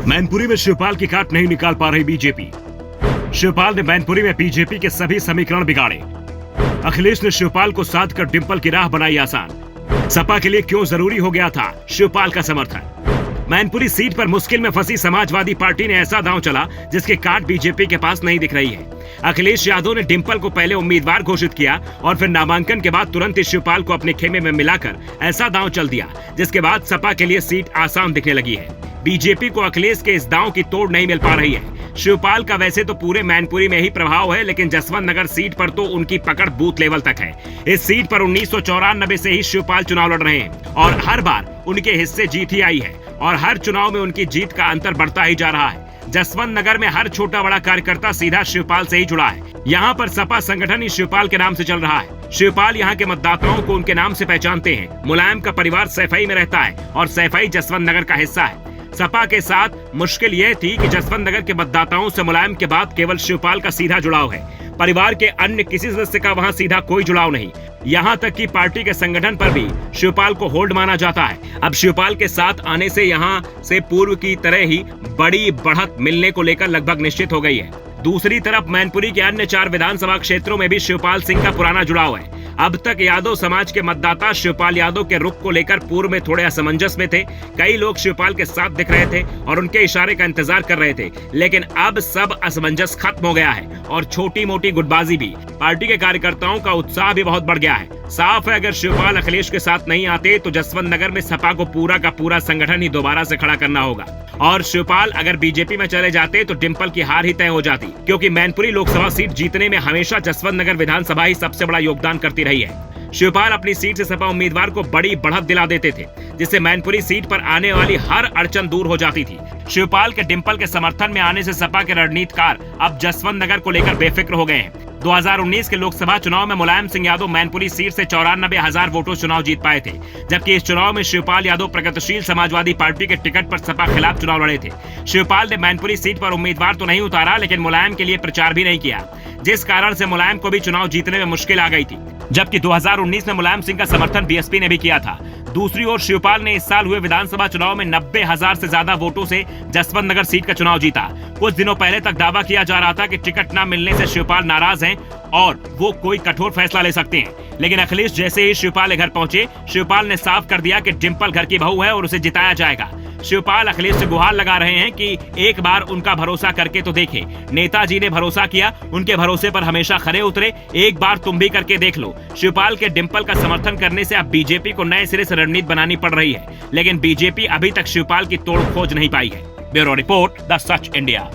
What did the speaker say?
मैनपुरी में शिवपाल की काट नहीं निकाल पा रही बीजेपी। शिवपाल ने मैनपुरी में बीजेपी के सभी समीकरण बिगाड़े। अखिलेश ने शिवपाल को साध कर डिंपल की राह बनाई आसान। सपा के लिए क्यों जरूरी हो गया था शिवपाल का समर्थन। मैनपुरी सीट पर मुश्किल में फंसी समाजवादी पार्टी ने ऐसा दांव चला जिसके काट बीजेपी के पास नहीं दिख रही है। अखिलेश यादव ने डिंपल को पहले उम्मीदवार घोषित किया और फिर नामांकन के बाद तुरंत ही शिवपाल को अपने खेमे में मिलाकर ऐसा दांव चल दिया जिसके बाद सपा के लिए सीट आसान दिखने लगी है। बीजेपी को अखिलेश के इस दांव की तोड़ नहीं मिल पा रही है। शिवपाल का वैसे तो पूरे मैनपुरी में ही प्रभाव है, लेकिन जसवंत नगर सीट पर तो उनकी पकड़ बूथ लेवल तक है। इस सीट पर 1994 से ही शिवपाल चुनाव लड़ रहे हैं और हर बार उनके हिस्से जीत ही आई है और हर चुनाव में उनकी जीत का अंतर बढ़ता ही जा रहा है। जसवंत नगर में हर छोटा बड़ा कार्यकर्ता सीधा शिवपाल से ही जुड़ा है। यहाँ पर सपा संगठन ही शिवपाल के नाम से चल रहा है। शिवपाल यहाँ के मतदाताओं को उनके नाम से पहचानते हैं। मुलायम का परिवार सैफई में रहता है और सैफई जसवंत नगर का हिस्सा है। सपा के साथ मुश्किल यह थी कि जसवंत नगर के मतदाताओं से मुलायम के बाद केवल शिवपाल का सीधा जुड़ाव है। परिवार के अन्य किसी सदस्य का वहां सीधा कोई जुड़ाव नहीं। यहां तक कि पार्टी के संगठन पर भी शिवपाल को होल्ड माना जाता है। अब शिवपाल के साथ आने से यहां से पूर्व की तरह ही बड़ी बढ़त मिलने को लेकर लगभग निश्चित हो गई है। दूसरी तरफ मैनपुरी के अन्य 4 विधानसभा क्षेत्रों में भी शिवपाल सिंह का पुराना जुड़ाव है। अब तक यादव समाज के मतदाता शिवपाल यादव के रुख को लेकर पूर्व में थोड़े असमंजस में थे। कई लोग शिवपाल के साथ दिख रहे थे और उनके इशारे का इंतजार कर रहे थे, लेकिन अब सब असमंजस खत्म हो गया है और छोटी मोटी गुटबाजी भी। पार्टी के कार्यकर्ताओं का उत्साह भी बहुत बढ़ गया है। साफ है, अगर शिवपाल अखिलेश के साथ नहीं आते तो जसवंत नगर में सपा को पूरा का पूरा संगठन ही दोबारा से खड़ा करना होगा और शिवपाल अगर बीजेपी में चले जाते तो डिंपल की हार ही तय हो जाती, क्योंकि मैनपुरी लोकसभा सीट जीतने में हमेशा जसवंत नगर विधानसभा ही सबसे बड़ा योगदान करती रही है। शिवपाल अपनी सीट से सपा उम्मीदवार को बड़ी बढ़त दिला देते थे, जिससे मैनपुरी सीट पर आने वाली हर अड़चन दूर हो जाती थी। शिवपाल के डिंपल के समर्थन में आने से सपा के रणनीतिकार अब जसवंत नगर को लेकर बेफिक्र हो गए हैं। 2019 के लोकसभा चुनाव में मुलायम सिंह यादव मैनपुरी सीट से 94,000 वोटों चुनाव जीत पाए थे, जबकि इस चुनाव में शिवपाल यादव प्रगतिशील समाजवादी पार्टी के टिकट पर सपा खिलाफ चुनाव लड़े थे। शिवपाल ने मैनपुरी सीट पर उम्मीदवार तो नहीं उतारा, लेकिन मुलायम के लिए प्रचार भी नहीं किया, जिस कारण से मुलायम को भी चुनाव जीतने में मुश्किल आ गई थी। जबकि 2019 में मुलायम सिंह का समर्थन बीएसपी ने भी किया था। दूसरी ओर शिवपाल ने इस साल हुए विधानसभा चुनाव में 90,000 से ज्यादा वोटों से जसवंत नगर सीट का चुनाव जीता। कुछ दिनों पहले तक दावा किया जा रहा था कि टिकट न मिलने से शिवपाल नाराज हैं और वो कोई कठोर फैसला ले सकते हैं, लेकिन अखिलेश जैसे ही शिवपाल के घर पहुंचे, शिवपाल ने साफ कर दिया कि डिंपल घर की बहू है और उसे जिताया जाएगा। शिवपाल अखिलेश से गुहार लगा रहे हैं कि एक बार उनका भरोसा करके तो देखें। नेताजी ने भरोसा किया, उनके भरोसे पर हमेशा खरे उतरे, एक बार तुम भी करके देख लो। शिवपाल के डिंपल का समर्थन करने से अब बीजेपी को नए सिरे से रणनीति बनानी पड़ रही है, लेकिन बीजेपी अभी तक शिवपाल की तोड़ खोज नहीं पाई है। Bureau report, the such India.